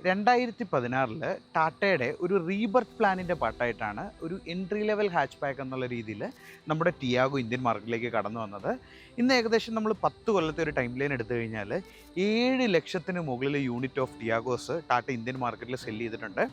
2016 ടാറ്റയുടെ ഒരു റീബർത്ത് പ്ലാനിൻ്റെ പാർട്ടായിട്ടാണ് ഒരു എൻട്രി ലെവൽ ഹാച്ച് ബാക്ക് എന്നുള്ള രീതിയിൽ നമ്മുടെ ടിയാഗോ ഇന്ത്യൻ മാർക്കറ്റിലേക്ക് കടന്നു വന്നത്. ഇന്ന് ഏകദേശം നമ്മൾ 10 കൊല്ലത്തെ ഒരു ടൈം ലൈൻ എടുത്തു കഴിഞ്ഞാൽ 7 ലക്ഷത്തിന് മുകളിൽ യൂണിറ്റ് ഓഫ് ടിയാഗോസ് ടാറ്റ ഇന്ത്യൻ മാർക്കറ്റിൽ സെല് ചെയ്തിട്ടുണ്ട്.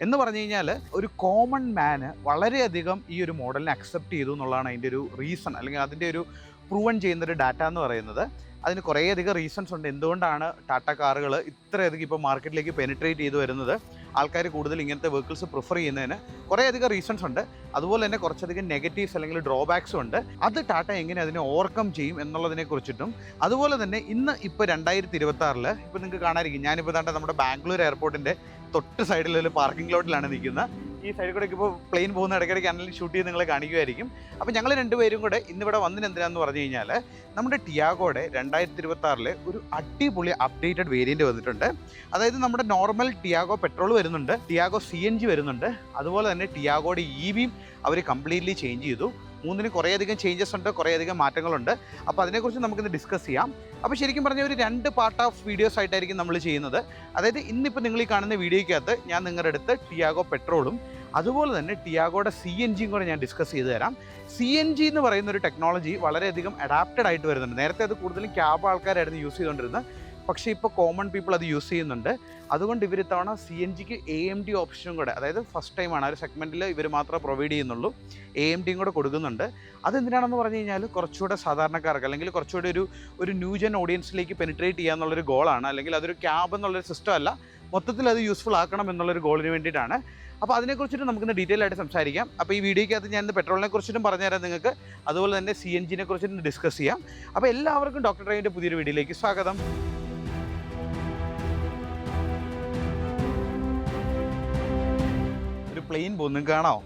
എന്ന് പറഞ്ഞു കഴിഞ്ഞാൽ ഒരു കോമൺ മാന് വളരെയധികം ഈ ഒരു മോഡലിനെ അക്സെപ്റ്റ് ചെയ്തു എന്നുള്ളതാണ് അതിൻ്റെ ഒരു റീസൺ, അല്ലെങ്കിൽ അതിൻ്റെ ഒരു പ്രൂവൺ ചെയ്യുന്നൊരു ഡാറ്റ എന്ന് പറയുന്നത്. അതിന് കുറേയധികം റീസൺസ് ഉണ്ട് എന്തുകൊണ്ടാണ് ടാറ്റ കാറുകൾ ഇത്രയധികം ഇപ്പോൾ മാർക്കറ്റിലേക്ക് പെനിട്രേറ്റ് ചെയ്ത് വരുന്നത്, ആൾക്കാർ കൂടുതൽ ഇങ്ങനത്തെ വെഹിക്കിൾസ് പ്രിഫർ ചെയ്യുന്നതിന് കുറേയധികം റീസൺസ് ഉണ്ട്. അതുപോലെ തന്നെ കുറച്ചധികം നെഗറ്റീവ്സ് അല്ലെങ്കിൽ ഡ്രോബാക്സും ഉണ്ട്. അത് ടാറ്റ എങ്ങനെ അതിനെ ഓവർകം ചെയ്യും എന്നുള്ളതിനെ കുറിച്ചിട്ടും, അതുപോലെ തന്നെ ഇപ്പോൾ 2026 ഇപ്പോൾ നിങ്ങൾക്ക് കാണാതിരിക്കും, ഞാനിപ്പോൾ നമ്മുടെ ബാംഗ്ലൂർ എയർപോർട്ടിൻ്റെ തൊട്ട് സൈഡിലൊരു പാർക്കിംഗ് ലോട്ടിലാണ് നിൽക്കുന്നത്. ഈ സൈഡിൽ കൂടെ ഇപ്പോൾ പ്ലെയിൻ പോകുന്ന ഇടയ്ക്കിടയ്ക്ക് അനലിൽ ഷൂട്ട് ചെയ്ത് നിങ്ങളെ കാണിക്കുമായിരിക്കും. അപ്പോൾ ഞങ്ങൾ രണ്ടുപേരും കൂടെ ഇന്നിവിടെ എന്തിനാന്ന് പറഞ്ഞു കഴിഞ്ഞാൽ നമ്മുടെ ടിയാഗോയുടെ 2026 ഒരു അടിപൊളി അപ്ഡേറ്റഡ് വേരിയൻറ്റ് വന്നിട്ടുണ്ട്. അതായത് നമ്മുടെ നോർമൽ ടിയാഗോ പെട്രോൾ വരുന്നുണ്ട്, ടിയാഗോ CNG വരുന്നുണ്ട്, അതുപോലെ തന്നെ ടിയാഗോയുടെ EVയും അവർ കംപ്ലീറ്റ്ലി ചേഞ്ച് ചെയ്തു. മൂന്നിന് കുറേയധികം ചേഞ്ചസ് ഉണ്ട്, കുറേയധികം മാറ്റങ്ങളുണ്ട്. അപ്പോൾ അതിനെക്കുറിച്ച് നമുക്കിന്ന് ഡിസ്കസ് ചെയ്യാം. അപ്പോൾ ശരിക്കും പറഞ്ഞാൽ ഒരു 2 പാർട്ട് ഓഫ് വീഡിയോസ് ആയിട്ടായിരിക്കും നമ്മൾ ചെയ്യുന്നത്. അതായത് ഇന്നിപ്പോൾ നിങ്ങൾ ഈ കാണുന്ന വീഡിയോയ്ക്കകത്ത് ഞാൻ നിങ്ങളുടെ അടുത്ത് ടിയാഗോ പെട്രോളും അതുപോലെ തന്നെ ടിയാഗോയുടെ CNGയും കൂടെ ഞാൻ ഡിസ്കസ് ചെയ്ത് തരാം. CNG എന്ന് പറയുന്ന ഒരു ടെക്നോളജി വളരെയധികം അഡാപ്റ്റഡ് ആയിട്ട് വരുന്നുണ്ട്. നേരത്തെ അത് കൂടുതലും ക്യാബ് ആൾക്കാരായിരുന്നു യൂസ് ചെയ്തുകൊണ്ടിരുന്നത്, പക്ഷേ ഇപ്പോൾ കോമൺ പീപ്പിൾ അത് യൂസ് ചെയ്യുന്നുണ്ട്. അതുകൊണ്ട് ഇവർ ഇത്തവണ CNGക്ക് AMD ഓപ്ഷനും കൂടെ, അതായത് ഫസ്റ്റ് ടൈമാണ് ആ ഒരു സെഗ്മെൻറ്റിൽ ഇവർ മാത്രമേ പ്രൊവൈഡ് ചെയ്യുന്നുള്ളൂ, AMDയും കൂടെ കൊടുക്കുന്നുണ്ട്. അതെന്തിനാണെന്ന് പറഞ്ഞു കഴിഞ്ഞാൽ കുറച്ചുകൂടെ സാധാരണക്കാർക്ക് അല്ലെങ്കിൽ കുറച്ചുകൂടി ഒരു ന്യൂജൻ ഓഡിയൻസിലേക്ക് പെനിട്രേറ്റ് ചെയ്യുക എന്നുള്ളൊരു ഗോളാണ്. അല്ലെങ്കിൽ അതൊരു ക്യാബ് എന്നുള്ളൊരു സിസ്റ്റം അല്ല, മൊത്തത്തിൽ അത് യൂസ്ഫുൾ ആക്കണം എന്നുള്ളൊരു ഗോളിന് വേണ്ടിയിട്ടാണ്. അപ്പോൾ അതിനെക്കുറിച്ചിട്ട് നമുക്കിന്ന് ഡീറ്റെയിൽ ആയിട്ട് സംസാരിക്കാം. അപ്പോൾ ഈ വീഡിയോയ്ക്കകത്ത് ഞാൻ പെട്രോളിനെ കുറിച്ചിട്ടും പറഞ്ഞുതരാം നിങ്ങൾക്ക്, അതുപോലെ തന്നെ CNGനെ കുറിച്ചിട്ടും ഡിസ്കസ് ചെയ്യാം. അപ്പോൾ എല്ലാവർക്കും ഡോക്ടർ ഡ്രൈവിൻ്റെ പുതിയൊരു വീഡിയോയിലേക്ക് സ്വാഗതം. പ്ലെയിൻ പോകുന്നു കാണാമോ?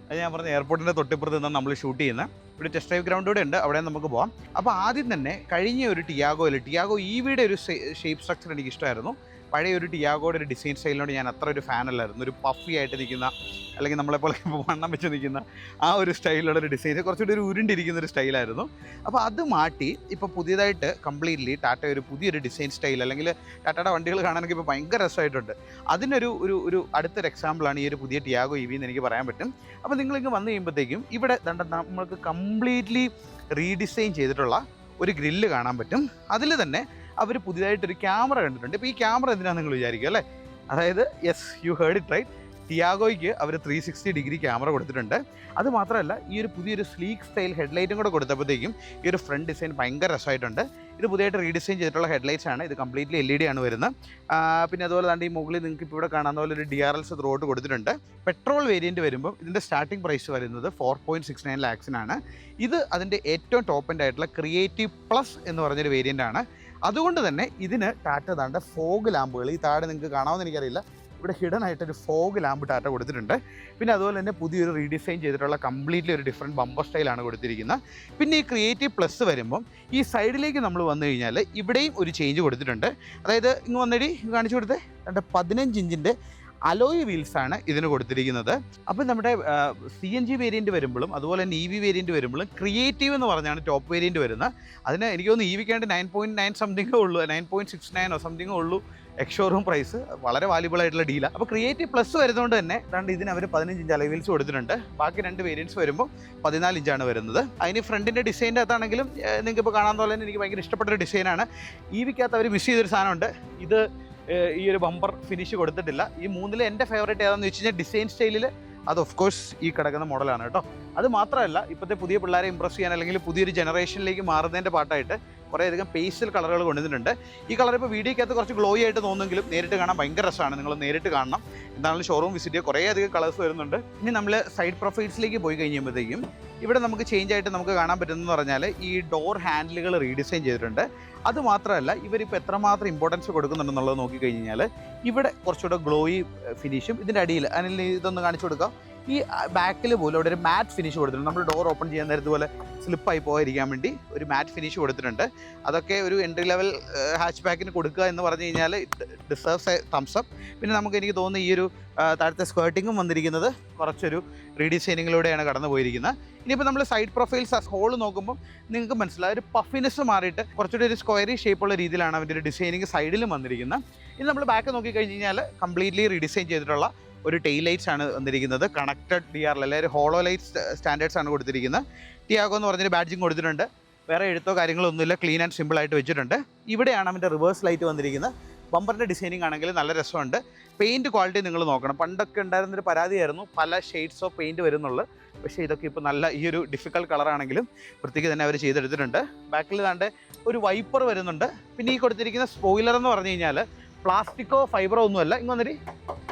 അത് ഞാൻ പറഞ്ഞ എയർപോർട്ടിൻ്റെ തൊട്ടിപ്പുറത്ത് നിന്നാണ് നമ്മൾ ഷൂട്ട് ചെയ്യുന്നത്. ഇവിടെ ടെസ്റ്റ് ഡ്രൈവ് ഗ്രൗണ്ട് കൂടെ ഉണ്ട്, അവിടെ നമുക്ക് പോകാം. അപ്പോൾ ആദ്യം തന്നെ കഴിഞ്ഞ ഒരു ടിയാഗോ EVയുടെ ഒരു ഷേപ്പ് സ്ട്രക്ചർ എനിക്ക് ഇഷ്ടമായിരുന്നു. പഴയ ഒരു ടിയാഗോയുടെ ഒരു ഡിസൈൻ സ്റ്റൈലിനോട് ഞാൻ അത്ര ഒരു ഫാനല്ലായിരുന്നു. ഒരു പഫി ആയിട്ട് നിൽക്കുന്ന, അല്ലെങ്കിൽ നമ്മളെപ്പോലെ വണ്ണം വെച്ച് നിൽക്കുന്ന ആ ഒരു സ്റ്റൈലുള്ള ഒരു ഡിസൈൻ, കുറച്ചുകൂടി ഒരു ഉരുണ്ടിരിക്കുന്ന ഒരു സ്റ്റൈലായിരുന്നു. അപ്പോൾ അത് മാറ്റി ഇപ്പോൾ പുതിയതായിട്ട് കംപ്ലീറ്റ്ലി ടാറ്റ ഒരു പുതിയൊരു ഡിസൈൻ സ്റ്റൈൽ, അല്ലെങ്കിൽ ടാറ്റയുടെ വണ്ടികൾ കാണാനൊക്കെ ഇപ്പോൾ ഭയങ്കര രസമായിട്ടുണ്ട്. അതിനൊരു ഒരു അടുത്തൊരു എക്സാമ്പിളാണ് ഈ ഒരു പുതിയ ടിയാഗോ EV എന്ന് എനിക്ക് പറയാൻ പറ്റും. അപ്പോൾ നിങ്ങളിങ്ങ് വന്നു കഴിയുമ്പോഴത്തേക്കും ഇവിടെ നമ്മൾക്ക് കംപ്ലീറ്റ്ലി റീഡിസൈൻ ചെയ്തിട്ടുള്ള ഒരു ഗ്രില്ല് കാണാൻ പറ്റും. അതിൽ തന്നെ അവർ പുതിയതായിട്ടൊരു ക്യാമറ കണ്ടിട്ടുണ്ട്. ഇപ്പോൾ ഈ ക്യാമറ എന്തിനാണെന്ന് നിങ്ങൾ വിചാരിക്കും അല്ലേ? അതായത് yes, you heard it right, ടിയാഗോയ്ക്ക് അവർ 360 ഡിഗ്രി ക്യാമറ കൊടുത്തിട്ടുണ്ട്. അത് മാത്രമല്ല ഈ ഒരു പുതിയൊരു സ്ലീക്ക് സ്റ്റൈൽ ഹെഡ്ലൈറ്റും കൂടെ കൊടുത്തപ്പോഴത്തേക്കും ഈ ഒരു ഫ്രണ്ട് ഡിസൈൻ ഭയങ്കര രസമായിട്ടുണ്ട്. ഇത് പുതിയതായിട്ട് റീഡിസൈൻ ചെയ്തിട്ടുള്ള ഹെഡ്ലൈറ്റ്സ് ആണ്. ഇത് കംപ്ലീറ്റ്ലി LED ആണ് വരുന്നത്. പിന്നെ അതുപോലെ തന്നെ ഈ മുകളിൽ നിങ്ങൾക്ക് ഇപ്പോൾ ഇവിടെ കാണാവുന്ന പോലെ ഒരു DRLs ത്രോട്ട് കൊടുത്തിട്ടുണ്ട്. പെട്രോൾ വേരിയൻറ്റ് വരുമ്പോൾ ഇതിൻ്റെ സ്റ്റാർട്ടിംഗ് പ്രൈസ് വരുന്നത് 4.69 lakhs-നാണ്. ഇത് അതിൻ്റെ ഏറ്റവും ടോപ്പ് എൻഡ് ആയിട്ടുള്ള ക്രിയേറ്റീവ് പ്ലസ് എന്ന് പറഞ്ഞൊരു വേരിയൻ്റ് ആണ്. അതുകൊണ്ട് തന്നെ ഇതിന് ടാറ്റ താണ്ട ഫോഗ് ലാമ്പുകൾ, ഈ താഴെ നിങ്ങൾക്ക് കാണാമെന്ന് എനിക്കറിയില്ല, ഇവിടെ ഹിഡൻ ആയിട്ടൊരു ഫോഗ് ലാമ്പ് ടാറ്റ കൊടുത്തിട്ടുണ്ട്. പിന്നെ അതുപോലെ തന്നെ പുതിയൊരു റീഡിസൈൻ ചെയ്തിട്ടുള്ള കംപ്ലീറ്റ്ലി ഒരു ഡിഫറെൻറ്റ് ബമ്പർ സ്റ്റൈലാണ് കൊടുത്തിരിക്കുന്നത്. പിന്നെ ഈ ക്രിയേറ്റീവ് പ്ലസ് വരുമ്പം ഈ സൈഡിലേക്ക് നമ്മൾ വന്നു കഴിഞ്ഞാൽ ഇവിടെയും ഒരു ചേഞ്ച് കൊടുത്തിട്ടുണ്ട്. അതായത് ഇങ്ങ് വന്നടി കാണിച്ചു കൊടുത്തേ, 15 ഇഞ്ചിൻ്റെ അലോയ് വീൽസാണ് ഇതിന് കൊടുത്തിരിക്കുന്നത്. അപ്പോൾ നമ്മുടെ CNG വേരിയൻറ്റ് വരുമ്പോഴും അതുപോലെ തന്നെ EV വേരിയൻറ്റ് വരുമ്പോഴും ക്രിയേറ്റീവ് എന്ന് പറഞ്ഞാണ് ടോപ്പ് വേരിയൻറ്റ് വരുന്നത്. അതിന് എനിക്ക് തോന്നുന്നു EVക്കാണ്ട് 9.9 സംതിങ്ങോ ഉള്ളൂ, 9.69 സംതിങ്ങോ ഉള്ളൂ എക്സ്ഷോറൂം പ്രൈസ്. വളരെ വാല്യുബിൾ ആയിട്ടുള്ള ഡീലാണ്. അപ്പോൾ ക്രിയേറ്റീവ് പ്ലസ് വരുന്നതുകൊണ്ട് തന്നെ രണ്ട് ഇതിന് അവർ 15 ഇഞ്ച് അലോയ് വീൽസ് കൊടുത്തിട്ടുണ്ട്. ബാക്കി 2 വേരിയൻറ്റ്സ് വരുമ്പോൾ 14 ഇഞ്ചാണ് വരുന്നത്. അതിന് ഫ്രണ്ടിൻ്റെ ഡിസൈൻ്റെ അകത്താണെങ്കിലും നിങ്ങൾക്ക് ഇപ്പോൾ കാണാൻ പോലെ തന്നെ എനിക്ക് ഭയങ്കര ഇഷ്ടപ്പെട്ടൊരു ഡിസൈനാണ്. EVക്കകത്ത് അവർ മിസ് ചെയ്തൊരു സാധനമുണ്ട്, ഇത് ഈ ഒരു ബമ്പർ ഫിനിഷ് കൊടുത്തിട്ടില്ല. ഈ 3-ൽ എൻ്റെ ഫേവറേറ്റ് ഏതാണെന്ന് വെച്ച് കഴിഞ്ഞാൽ ഡിസൈൻ സ്റ്റൈലിൽ അത് ഓഫ് കോഴ്സ് ഈ കിടക്കുന്ന മോഡലാണ് കേട്ടോ. അത് മാത്രമല്ല ഇപ്പോഴത്തെ പുതിയ പിള്ളേരെ ഇമ്പ്രസ് ചെയ്യാൻ അല്ലെങ്കിൽ പുതിയൊരു ജനറേഷനിലേക്ക് മാറുന്നതിൻ്റെ പാട്ടായിട്ട് കുറേയധികം പേസ്റ്റൽ കളറുകൾ കൊണ്ടുവന്നിട്ടുണ്ട്. ഈ കളർ ഇപ്പോൾ വീഡിയോയ്ക്കകത്ത് കുറച്ച് ഗ്ലോയി ആയിട്ട് തോന്നുമെങ്കിലും നേരിട്ട് കാണാൻ ഭയങ്കര രസമാണ്. നിങ്ങൾ നേരിട്ട് കാണണം. എന്താണെങ്കിലും ഷോറൂം വിസിറ്റ് ചെയ്യുക, കുറേയധികം കളേഴ്സ് വരുന്നുണ്ട്. ഇനി നമ്മൾ സൈഡ് പ്രൊഫൈൽസിലേക്ക് പോയി കഴിയുമ്പോഴത്തേക്കും ഇവിടെ നമുക്ക് ചേഞ്ച് ആയിട്ട് നമുക്ക് കാണാൻ പറ്റുന്നതെന്ന് പറഞ്ഞാൽ ഈ ഡോർ ഹാൻഡിലുകൾ റീഡിസൈൻ ചെയ്തിട്ടുണ്ട്. അതുമാത്രമല്ല ഇവരിപ്പോൾ എത്രമാത്രം ഇമ്പോർട്ടൻസ് കൊടുക്കുന്നുണ്ടെന്നുള്ളത് നോക്കിക്കഴിഞ്ഞാൽ ഇവിടെ കുറച്ചുകൂടെ ഗ്ലോയി ഫിനിഷും ഇതിൻ്റെ അടിയിൽ അതിൽ ഇതൊന്ന് കാണിച്ചു കൊടുക്കാം. ഈ ബാക്കിൽ പോലും അവിടെ ഒരു മാറ്റ് ഫിനിഷ് കൊടുത്തിട്ടുണ്ട്. നമ്മൾ ഡോർ ഓപ്പൺ ചെയ്യാൻ നേരത്തെ പോലെ സ്ലിപ്പായി പോകാതിരിക്കാൻ വേണ്ടി ഒരു മാറ്റ് ഫിനിഷ് കൊടുത്തിട്ടുണ്ട്. അതൊക്കെ ഒരു എൻട്രി ലെവൽ ഹാച്ച് ബാക്കിന് കൊടുക്കുക എന്ന് പറഞ്ഞു കഴിഞ്ഞാൽ ഡിസേർവ്സ് എ തംസ് അപ്പ്. പിന്നെ നമുക്ക് എനിക്ക് തോന്നുന്നു ഈ ഒരു താഴത്തെ സ്കേർട്ടിങ്ങും വന്നിരിക്കുന്നത് കുറച്ചൊരു റീഡിസൈനിങ്ങിലൂടെയാണ് കടന്നു പോയിരിക്കുന്നത്. ഇനിയിപ്പോൾ നമ്മൾ സൈഡ് പ്രൊഫൈൽസ് ഹോൾ നോക്കുമ്പോൾ നിങ്ങൾക്ക് മനസ്സിലാവും ഒരു പഫിനെസ് മാറിയിട്ട് കുറച്ചുകൂടി ഒരു സ്ക്വയറി ഷേപ്പുള്ള രീതിയിലാണ് അവൻ്റെ ഒരു ഡിസൈനിങ് സൈഡിലും വന്നിരിക്കുന്നത്. ഇനി നമ്മൾ ബാക്ക് നോക്കിക്കഴിഞ്ഞ് കഴിഞ്ഞാൽ കംപ്ലീറ്റ്ലി റീഡിസൈൻ ചെയ്തിട്ടുള്ള ഒരു ടെയിൽ ലൈറ്റ്സ് ആണ് വന്നിരിക്കുന്നത്. കണക്റ്റഡ് DRL അല്ലെങ്കിൽ ഹോളോ ലൈറ്റ് സ്റ്റാൻഡേർഡ്സ് ആണ് കൊടുത്തിരിക്കുന്നത്. ടിയാഗോ എന്ന് പറഞ്ഞൊരു ബാഡ്ജിങ് കൊടുത്തിട്ടുണ്ട്. വേറെ എഴുത്തോ കാര്യങ്ങളോ ഒന്നുമില്ല, ക്ലീൻ ആൻഡ് സിമ്പിൾ ആയിട്ട് വെച്ചിട്ടുണ്ട്. ഇവിടെയാണ് അവൻ്റെ റിവേഴ്സ് ലൈറ്റ് വന്നിരിക്കുന്നത്. ബമ്പറിൻ്റെ ഡിസൈനിങ് ആണെങ്കിൽ നല്ല രസമുണ്ട്. പെയിൻറ്റ് ക്വാളിറ്റി നിങ്ങൾ നോക്കണം. പണ്ടൊക്കെ ഉണ്ടായിരുന്നൊരു പരാതിയായിരുന്നു പല ഷെയ്ഡ്സ് ഓഫ് പെയിൻറ്റ് വരുന്നുള്ളൂ. പക്ഷേ ഇതൊക്കെ ഇപ്പോൾ നല്ല ഈ ഒരു ഡിഫിക്കൽട്ട് കളറാണെങ്കിലും വൃത്തിക്ക് തന്നെ അവർ ചെയ്തെടുത്തിട്ടുണ്ട്. ബാക്കിൽ താണ്ട് ഒരു വൈപ്പർ വരുന്നുണ്ട്. പിന്നെ ഈ കൊടുത്തിരിക്കുന്ന സ്പോയിലർ എന്ന് പറഞ്ഞു കഴിഞ്ഞാൽ പ്ലാസ്റ്റിക്കോ ഫൈബറോ ഒന്നുമല്ല. ഇങ്ങൊന്നൊരു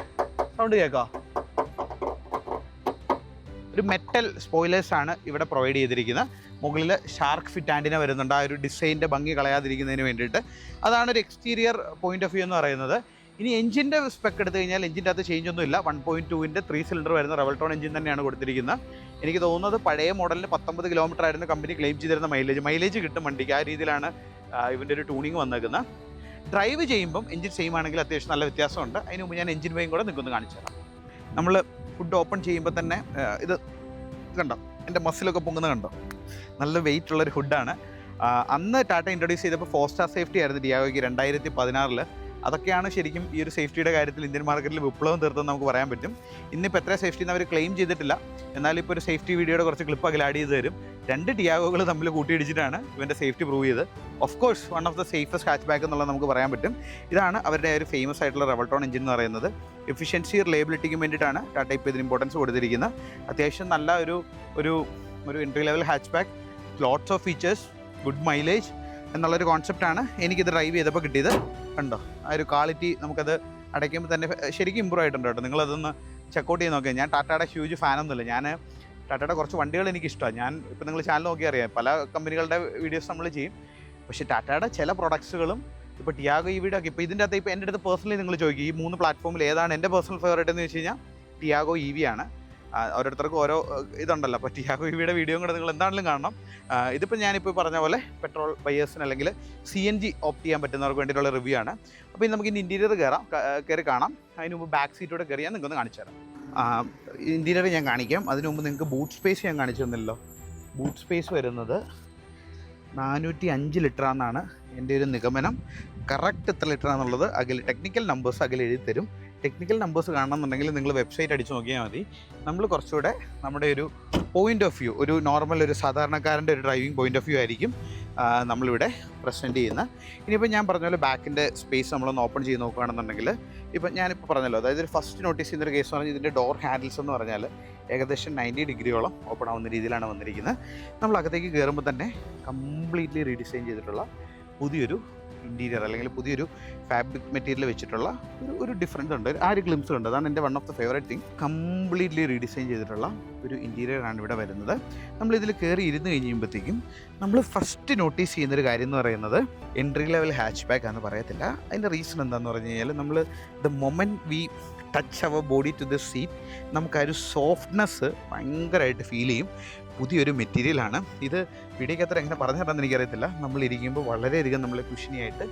സൗണ്ട് കേൾക്കാം. ഒരു മെറ്റൽ സ്പോയിലേഴ്സാണ് ഇവിടെ പ്രൊവൈഡ് ചെയ്തിരിക്കുന്നത്. മുകളിൽ ഷാർക്ക് ഫിറ്റ് ആൻറ്റിന വരുന്നുണ്ട്, ആ ഒരു ഡിസൈൻ്റെ ഭംഗി കളയാതിരിക്കുന്നതിന് വേണ്ടിയിട്ട്. അതാണ് ഒരു എക്സ്റ്റീരിയർ പോയിന്റ് ഓഫ് വ്യൂ എന്ന് പറയുന്നത്. ഇനി എഞ്ചിൻ്റെ സ്പെക്ക് എടുത്തു കഴിഞ്ഞാൽ എഞ്ചിൻ്റെ അകത്ത് ചേഞ്ച് ഒന്നുമില്ല. 1.2-ൻ്റെ 3 സിലിണ്ടർ വരുന്ന റെവൽട്രോൺ എഞ്ചിൻ തന്നെയാണ് കൊടുത്തിരിക്കുന്നത്. എനിക്ക് തോന്നുന്നത് പഴയ മോഡലിന് 19 കിലോമീറ്റർ ആയിരുന്നു കമ്പനി ക്ലെയിം ചെയ്തിരുന്ന മൈലേജ് കിട്ടും വണ്ടിക്ക്. ആ രീതിയിലാണ് ഇവൻ്റെ ഒരു ട്യൂണിങ് വന്നേക്കുന്നത്. ഡ്രൈവ് ചെയ്യുമ്പം എഞ്ചിൻ സെയിം ആണെങ്കിൽ അത്യാവശ്യം നല്ല വ്യത്യാസമുണ്ട്. അതിന് മുമ്പ് ഞാൻ എഞ്ചിൻ വേയും കൂടെ നിങ്ങൾക്കൊന്ന് കാണിച്ചു തരാം. നമ്മൾ ഫുഡ് ഓപ്പൺ ചെയ്യുമ്പോൾ തന്നെ ഇത് കണ്ടോ, എൻ്റെ മസിലൊക്കെ പൊങ്ങുന്നത് കണ്ടോ. നല്ല വെയിറ്റ് ഉള്ളൊരു ഹുഡാണ്. അന്ന് ടാറ്റ ഇൻട്രൊഡ്യൂസ് ചെയ്തപ്പോൾ 4 സ്റ്റാർ സേഫ്റ്റി ആയിരുന്നു ടിയാഗോയ്ക്ക് 2016. അതൊക്കെയാണ് ശരിക്കും ഈ ഒരു സേഫ്റ്റിയുടെ കാര്യത്തിൽ ഇന്ത്യൻ മാർക്കറ്റിൽ വിപ്ലവം തീർത്തെന്ന് നമുക്ക് പറയാൻ പറ്റും. ഇന്നിപ്പോൾ എത്ര സേഫ്റ്റി എന്ന് അവർ ക്ലെയിം ചെയ്തിട്ടില്ല. എന്നാലും ഇപ്പോൾ ഒരു സേഫ്റ്റി വീഡിയോയുടെ കുറച്ച് ക്ലിപ്പ് അതിൽ ആഡ് ചെയ്ത് തരും. 2 ടിയാഗോകൾ തമ്മിൽ കൂട്ടിയിടിച്ചിട്ടാണ് ഇവൻ്റെ സേഫ്റ്റി പ്രൂവ് ചെയ്ത്. Of course one of the safest hatch back എന്നുള്ളത് നമുക്ക് പറയാൻ പറ്റും. ഇതാണ് അവരുടെ ഒരു ഫേമസ് ആയിട്ടുള്ള റെവൽട്രോൺ എഞ്ചിൻ എന്ന് പറയുന്നത്. എഫിഷ്യൻസി റിലയബിലിറ്റിക്ക് വേണ്ടിയിട്ടാണ് ടാറ്റ ഇപ്പോൾ ഇതിന് ഇമ്പോർട്ടൻസ് കൊടുത്തിരിക്കുന്നത്. അത്യാവശ്യം നല്ല ഒരു entry level hatch back, lots of features, good mileage എന്നുള്ളൊരു കോൺസെപ്റ്റാണ് എനിക്കിത് ഡ്രൈവ് ചെയ്തപ്പോൾ കിട്ടിയത്. കണ്ടോ, ആ ഒരു ക്വാളിറ്റി നമുക്കത് അടയ്ക്കുമ്പോൾ തന്നെ ശരിക്കും ഇമ്പ്രൂവ് ആയിട്ടുണ്ട് കേട്ടോ. നിങ്ങളതൊന്ന് ചെക്കൗട്ട് ചെയ്ത് നോക്കിയാൽ. ഞാൻ ടാറ്റയുടെ ഹ്യൂജ് ഫാനൊന്നുമില്ല. ഞാൻ ടാറ്റയുടെ കുറച്ച് വണ്ടികൾ എനിക്കിഷ്ടമാണ്. ഞാൻ ഇപ്പോൾ നിങ്ങൾ ചാനൽ നോക്കി അറിയാം, പല കമ്പനികളുടെ വീഡിയോസ് നമ്മൾ ചെയ്യും. പക്ഷേ ടാറ്റയുടെ ചില പ്രൊഡക്ട്സുകളും ഇപ്പോൾ ടിയാഗോ EVയുടെ ഒക്കെ ഇപ്പോൾ ഇതിൻ്റെ അകത്ത് ഇപ്പോൾ എൻ്റെ അടുത്ത് പേഴ്സണലി നിങ്ങൾ ചോദിക്കും ഈ 3 പ്ലാറ്റ്ഫോമിൽ ഏതാണ് എൻ്റെ പേഴ്സണൽ ഫേവറേറ്റ് എന്ന് വെച്ച് കഴിഞ്ഞാൽ ടിയാഗോ EV ആണ്. ഓരോരുത്തർക്കും ഓരോ ഇതുണ്ടല്ലോ. അപ്പോൾ ടിയാഗോ EVയുടെ വീഡിയോയും കൂടെ നിങ്ങൾ എന്താണെങ്കിലും കാണണം. ഇതിപ്പോൾ ഞാനിപ്പോൾ പറഞ്ഞ പോലെ പെട്രോൾ ബയേഴ്സിന് അല്ലെങ്കിൽ CNG ഓപ്റ്റ് ചെയ്യാൻ പറ്റുന്നവർക്ക് വേണ്ടിയിട്ടുള്ള റിവ്യൂ ആണ്. അപ്പോൾ ഇനി നമുക്ക് ഇനി ഇൻറ്റീരിയർ കയറി കാണാം. അതിന് മുമ്പ് ബാക്ക് സീറ്റോടെ കയറി ഞാൻ നിങ്ങൾക്കൊന്ന് കാണിച്ചു തരാം. ഇൻറ്റീരിയർ ഞാൻ കാണിക്കാം. അതിന് മുമ്പ് നിങ്ങൾക്ക് ബൂട്ട് സ്പേസ് ഞാൻ കാണിച്ചു തന്നല്ലോ. ബൂട്ട് സ്പേസ് വരുന്നത് 405 ലിറ്ററാണെന്നാണ് എൻ്റെ ഒരു നിഗമനം. കറക്റ്റ് എത്ര ലിറ്ററാണെന്നുള്ളത് ടെക്നിക്കൽ നമ്പേഴ്സ് എഴുതി തരും. ടെക്നിക്കൽ നമ്പേഴ്സ് കാണണമെന്നുണ്ടെങ്കിൽ നിങ്ങൾ വെബ്സൈറ്റ് അടിച്ച് നോക്കിയാൽ മതി. നമ്മൾ കുറച്ചുകൂടെ നമ്മുടെ ഒരു പോയിൻ്റ് ഓഫ് വ്യൂ, ഒരു നോർമൽ ഒരു സാധാരണക്കാരൻ്റെ ഒരു ഡ്രൈവിംഗ് പോയിൻ്റ് ഓഫ് വ്യൂ ആയിരിക്കും നമ്മളിവിടെ പ്രസൻറ്റ് ചെയ്യുന്നത്. ഇനിയിപ്പോൾ ഞാൻ പറഞ്ഞ പോലെ ബാക്കിൻ്റെ സ്പേസ് നമ്മളൊന്ന് ഓപ്പൺ ചെയ്ത് നോക്കുകയാണെന്നുണ്ടെങ്കിൽ ഇപ്പം ഞാനിപ്പോൾ പറഞ്ഞല്ലോ, അതായത് ഒരു ഫസ്റ്റ് നോട്ടീസ് ചെയ്യുന്നൊരു കേസ് പറഞ്ഞാൽ ഇതിൻ്റെ ഡോർ ഹാൻഡിൽസ് എന്ന് പറഞ്ഞാൽ ഏകദേശം 90 ഡിഗ്രിയോളം ഓപ്പൺ ആവുന്ന രീതിയിലാണ് വന്നിരിക്കുന്നത്. നമ്മൾ അകത്തേക്ക് കയറുമ്പോൾ തന്നെ കംപ്ലീറ്റ്ലി റീഡിസൈൻ ചെയ്തിട്ടുള്ള പുതിയൊരു ഇൻറ്റീരിയർ അല്ലെങ്കിൽ പുതിയൊരു ഫാബ്രിക് മെറ്റീരിയൽ വെച്ചിട്ടുള്ള ഒരു ഡിഫറൻസ് ഉണ്ട്. ആ ഒരു ഗ്ലിംസ് ഉണ്ട്. അതാണ് എൻ്റെ one of the favourite thing. Completely redesign ചെയ്തിട്ടുള്ള ഒരു ഇൻറ്റീരിയറാണ് ഇവിടെ വരുന്നത്. നമ്മളിതിൽ കയറി ഇരുന്ന് കഴിയുമ്പോഴത്തേക്കും നമ്മൾ ഫസ്റ്റ് നോട്ടീസ് ചെയ്യുന്നൊരു കാര്യം എന്ന് പറയുന്നത് എൻട്രി ലെവൽ ഹാച്ച് ബാക്ക് ആണെന്ന് പറയത്തില്ല. അതിൻ്റെ റീസൺ എന്താണെന്ന് പറഞ്ഞു കഴിഞ്ഞാൽ നമ്മൾ the moment we touch our body to the seat നമുക്ക് ആ ഒരു സോഫ്റ്റ്നെസ് ഭയങ്കരമായിട്ട് ഫീൽ ചെയ്യും. പുതിയൊരു മെറ്റീരിയലാണ് ഇത്. വീഡിയോക്കകത്ത് എങ്ങനെ പറഞ്ഞു തരാമെന്ന് എനിക്കറിയത്തില്ല. നമ്മളിരിക്കുമ്പോൾ വളരെയധികം നമ്മളെ കുഷിനിയായിട്ട്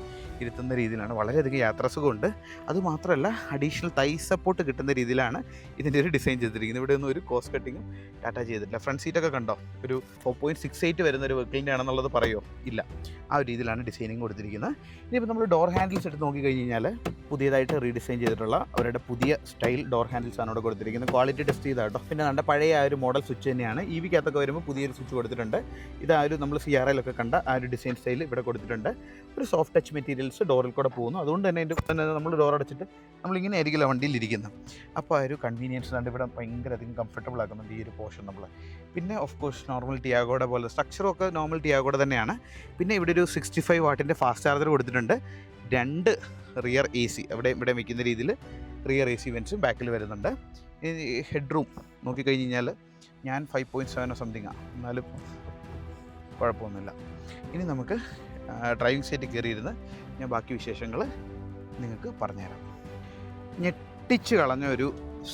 ഇരുത്തുന്ന രീതിയിലാണ്. വളരെയധികം യാത്രാസുഖമുണ്ട്. അതുമാത്രമല്ല അഡീഷണൽ തൈ സപ്പോർട്ട് കിട്ടുന്ന രീതിയിലാണ് ഇതിൻ്റെ ഒരു ഡിസൈൻ ചെയ്തിരിക്കുന്നത്. ഇവിടെ ഒന്നും ഒരു കോസ്റ്റ് കട്ടിങ്ങും ടാറ്റ ചെയ്തിട്ടില്ല. ഫ്രണ്ട് സീറ്റൊക്കെ കണ്ടോ, ഒരു 4.68 വരുന്ന ഒരു വെക്കിളിൻ്റെ ആണെന്നുള്ളത് പറയുമോ? ഇല്ല, ആ ഒരു രീതിയിലാണ് ഡിസൈനിങ് കൊടുത്തിരിക്കുന്നത്. ഇനിയിപ്പോൾ നമ്മൾ ഡോർ ഹാൻഡിൽസ് എടുത്ത് നോക്കിക്കഴിഞ്ഞ് കഴിഞ്ഞാൽ പുതിയതായിട്ട് റീഡിസൈൻ ചെയ്തിട്ടുള്ള അവരുടെ പുതിയ സ്റ്റൈൽ ഡോർ ഹാൻഡിൽസ് ആണ് ഇവിടെ കൊടുത്തിരിക്കുന്നത്. ക്വാളിറ്റി ടെസ്റ്റ് ചെയ്താൽ കേട്ടോ. പിന്നെ നമ്മുടെ പഴയ ആ ഒരു മോഡൽ സ്വിച്ച് തന്നെയാണ്. EVക്കകത്തൊക്കെ വരുമ്പോൾ പുതിയൊരു സ്വിച്ച് കൊടുത്തിട്ടുണ്ട്. ഇത് ആ ഒരു നമ്മൾ CRLൊക്കെ കണ്ട ആ ഒരു ഡിസൈൻ സ്റ്റൈൽ ഇവിടെ കൊടുത്തിട്ടുണ്ട്. ഒരു സോഫ്റ്റ് ടച്ച് മെറ്റീരിയൽസ് ഡോറിൽ കൂടെ പോകുന്നു. അതുകൊണ്ട് തന്നെ അതിൻ്റെ നമ്മൾ ഡോർ അടച്ചിട്ട് നമ്മളിങ്ങനെ ആയിരിക്കില്ല വണ്ടിയിൽ ഇരിക്കുന്നത്. അപ്പോൾ ആ ഒരു കൺവീനിയൻസ് കണ്ട് ഇവിടെ ഭയങ്കര അധികം കംഫർട്ടബിൾ ആക്കുന്നുണ്ട് ഈ ഒരു പോർഷൻ നമ്മൾ. പിന്നെ ഓഫ് കോഴ്സ് നോർമൽ ടിയാഗോയുടെ പോലെ സ്ട്രക്ചറൊക്കെ നോർമൽ ടിയാഗോയുടെ തന്നെയാണ്. പിന്നെ ഇവിടെ ഒരു 65 വാട്ടിൻ്റെ ഫാസ്റ്റ് ചാർജർ കൊടുത്തിട്ടുണ്ട്. 2 റിയർ AC ഇവിടെ വയ്ക്കുന്ന രീതിയിൽ റിയർ AC വെൻസും ബാക്കിൽ വരുന്നുണ്ട്. ഇനി ഹെഡ് റൂം നോക്കിക്കഴിഞ്ഞ് കഴിഞ്ഞാൽ ഞാൻ 5.7 സംതിങ്ങാണ്, എന്നാലും കുഴപ്പമൊന്നുമില്ല. ഇനി നമുക്ക് ഡ്രൈവിംഗ് സീറ്റിൽ കയറിയിരുന്ന് ഞാൻ ബാക്കി വിശേഷങ്ങൾ നിങ്ങൾക്ക് പറഞ്ഞുതരാം. ഞെട്ടിച്ച് കളഞ്ഞ ഒരു